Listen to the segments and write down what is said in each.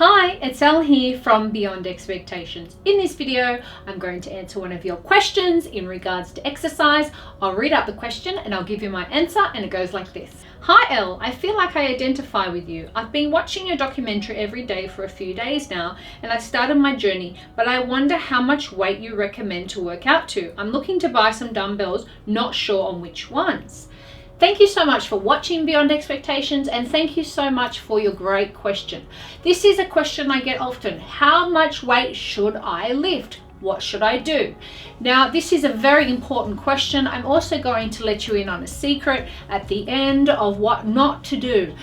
Hi, it's Elle here from Beyond Expectations. In this video, I'm going to answer one of your questions in regards to exercise. I'll read out the question and I'll give you my answer, and it goes like this. Hi Elle, I feel like I identify with you. I've been watching your documentary every day for a few days now, and I started my journey, but I wonder how much weight you recommend to work out to. I'm looking to buy some dumbbells, not sure on which ones. Thank you so much for watching Beyond Expectations, and thank you so much for your great question. This is a question I get often. How much weight should I lift? What should I do? Now, this is a very important question. I'm also going to let you in on a secret at the end of what not to do.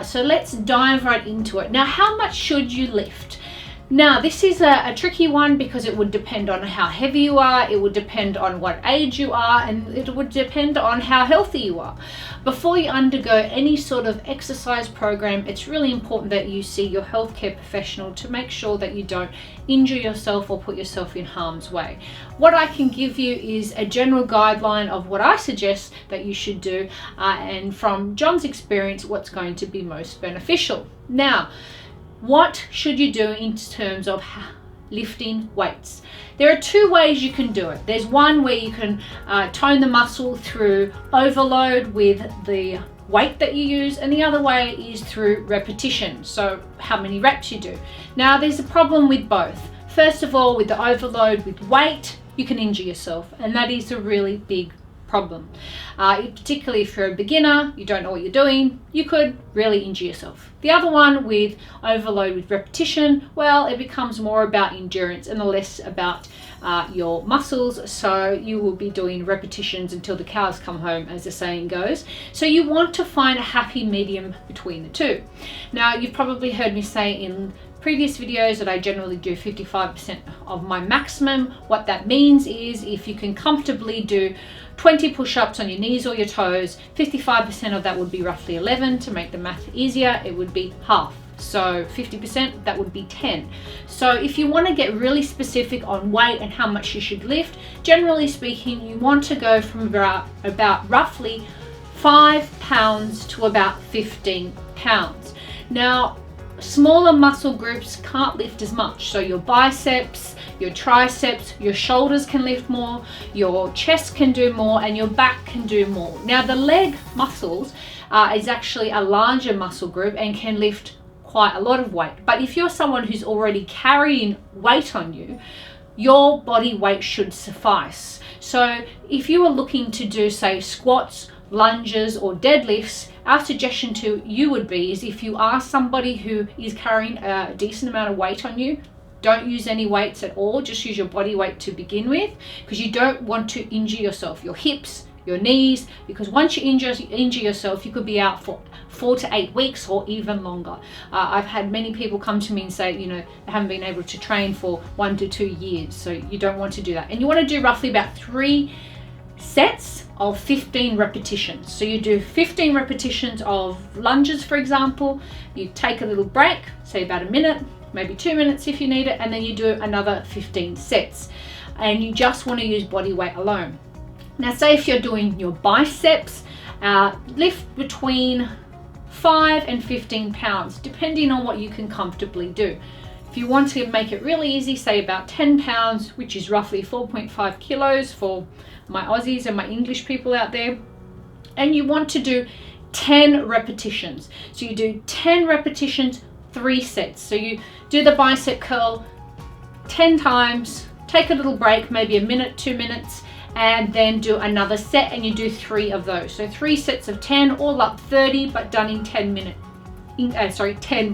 So let's dive right into it. Now, how much should you lift? Now, this is a tricky one because it would depend on how heavy you are, it would depend on what age you are, and it would depend on how healthy you are. Before you undergo any sort of exercise program, it's really important that you see your healthcare professional to make sure that you don't injure yourself or put yourself in harm's way. What I can give you is a general guideline of what I suggest that you should do, and from John's experience, what's going to be most beneficial. Now, what should you do in terms of lifting weights? There are two ways you can do it. There's one where you can tone the muscle through overload with the weight that you use, and the other way is through repetition, so how many reps you do. Now, there's a problem with both. First of all, with the overload with weight, you can injure yourself, and that is a really big problem. Particularly if you're a beginner, you don't know what you're doing, you could really injure yourself. The other one with overload with repetition, well, it becomes more about endurance and less about your muscles, so you will be doing repetitions until the cows come home, as the saying goes. So you want to find a happy medium between the two. Now, you've probably heard me say in previous videos that I generally do 55% of my maximum. What that means is if you can comfortably do 20 push-ups on your knees or your toes, 55% of that would be roughly 11. To make the math easier, it would be half. So 50%, that would be 10. So if you want to get really specific on weight and how much you should lift, generally speaking, you want to go from about roughly 5 pounds to about 15 pounds. Now, smaller muscle groups can't lift as much. So your biceps, your triceps, your shoulders can lift more, your chest can do more, and your back can do more. Now, the leg muscles is actually a larger muscle group and can lift quite a lot of weight. But if you're someone who's already carrying weight on you, your body weight should suffice. So if you are looking to do, say, squats, lunges or deadlifts, our suggestion to you would be is if you are somebody who is carrying a decent amount of weight on you, don't use any weights at all, just use your body weight to begin with, because you don't want to injure yourself, your hips, your knees, because once you injure yourself, you could be out for 4 to 8 weeks or even longer. I've had many people come to me and say, they haven't been able to train for 1 to 2 years, so you don't want to do that. And you want to do roughly about 3 sets of 15 repetitions. So you do 15 repetitions of lunges, for example. You take a little break, say about a minute, maybe 2 minutes if you need it, and then you do another 15 sets. And you just want to use body weight alone. Now, say if you're doing your biceps, lift between 5 and 15 pounds, depending on what you can comfortably do. If you want to make it really easy, say about 10 pounds, which is roughly 4.5 kilos for my Aussies and my English people out there. And you want to do 10 repetitions. So you do 10 repetitions, 3 sets. So you do the bicep curl 10 times, take a little break, maybe a minute, 2 minutes, and then do another set, and you do 3 of those. So 3 sets of 10, all up 30, but done in 10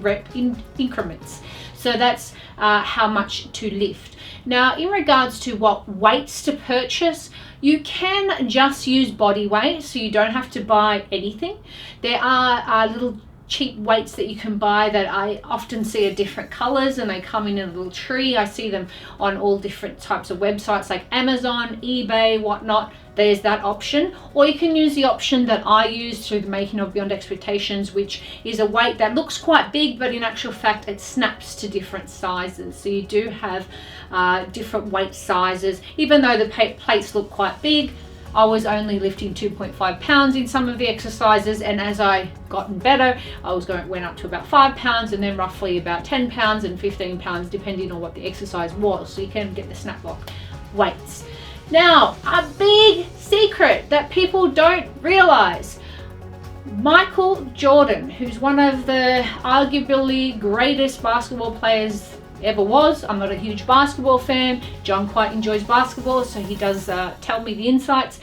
rep increments. So that's how much to lift. Now, in regards to what weights to purchase, you can just use body weight, so you don't have to buy anything. There are little cheap weights that you can buy that I often see are different colors, and they come in a little tree. I see them on all different types of websites like Amazon, eBay, whatnot. There's that option, or you can use the option that I use through the making of Beyond Expectations, which is a weight that looks quite big, but in actual fact it snaps to different sizes. So you do have different weight sizes. Even though the plates look quite big, I was only lifting 2.5 pounds in some of the exercises, and as I gotten better, went up to about 5 pounds, and then roughly about 10 pounds and 15 pounds depending on what the exercise was. So you can get the snap lock weights. Now, a big secret that people don't realize: Michael Jordan, who's one of the arguably greatest basketball players ever was. I'm not a huge basketball fan. John quite enjoys basketball, so he does tell me the insights.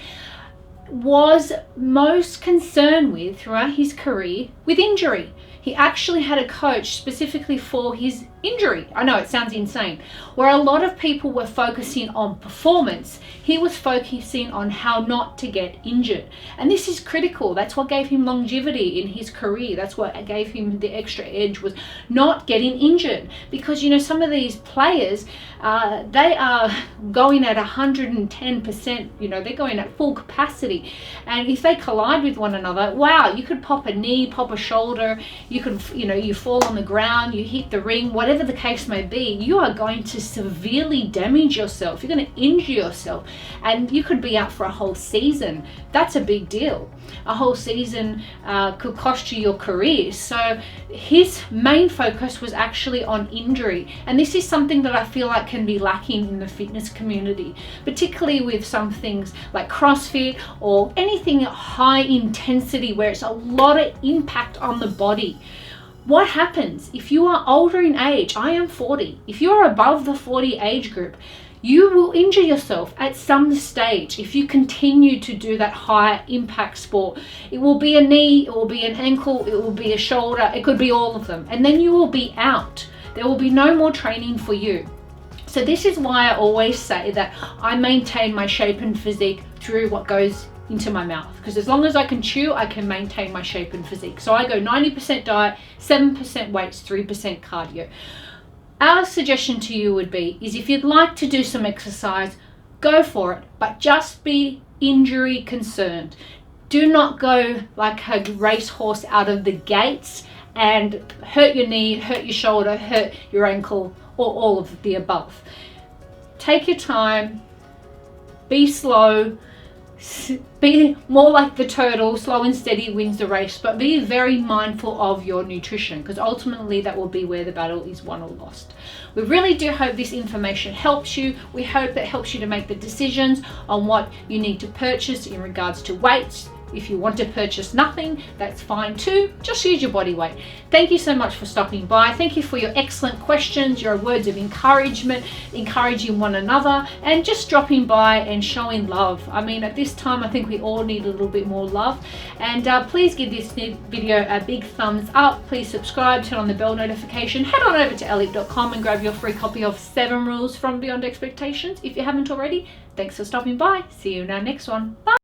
Was most concerned with throughout his career with injury. He actually had a coach specifically for his injury. I know it sounds insane. Where a lot of people were focusing on performance, he was focusing on how not to get injured. And this is critical. That's what gave him longevity in his career. That's what gave him the extra edge, was not getting injured. Because, you know, some of these players, they are going at 110%, you know, they're going at full capacity. And if they collide with one another, wow, you could pop a knee, pop a shoulder, you could, you know, you fall on the ground, you hit the ring, whatever the case may be, you are going to severely damage yourself. You're going to injure yourself, and you could be out for a whole season. That's a big deal. A whole season could cost you your career. So his main focus was actually on injury, and this is something that I feel like can be lacking in the fitness community, particularly with some things like CrossFit or anything high intensity where it's a lot of impact on the body. What happens if you are older in age? I am 40. If you're above the 40 age group, you will injure yourself at some stage if you continue to do that high impact sport. It will be a knee, it will be an ankle, it will be a shoulder, it could be all of them. And then you will be out. There will be no more training for you. So this is why I always say that I maintain my shape and physique through what goes into my mouth, because as long as I can chew, I can maintain my shape and physique. So I go 90% diet, 7% weights, 3% cardio. Our suggestion to you would be is if you'd like to do some exercise, go for it, but just be injury concerned. Do not go like a racehorse out of the gates and hurt your knee, hurt your shoulder, hurt your ankle, or all of the above. Take your time, be slow, be more like the turtle, slow and steady wins the race, but be very mindful of your nutrition, because ultimately that will be where the battle is won or lost. We really do hope this information helps you. We hope it helps you to make the decisions on what you need to purchase in regards to weights. If you want to purchase nothing, that's fine too. Just use your body weight. Thank you so much for stopping by. Thank you for your excellent questions, your words of encouragement, encouraging one another, and just dropping by and showing love. I mean, at this time, I think we all need a little bit more love. And please give this video a big thumbs up. Please subscribe, turn on the bell notification. Head on over to elle.com and grab your free copy of 7 Rules from Beyond Expectations if you haven't already. Thanks for stopping by. See you in our next one. Bye.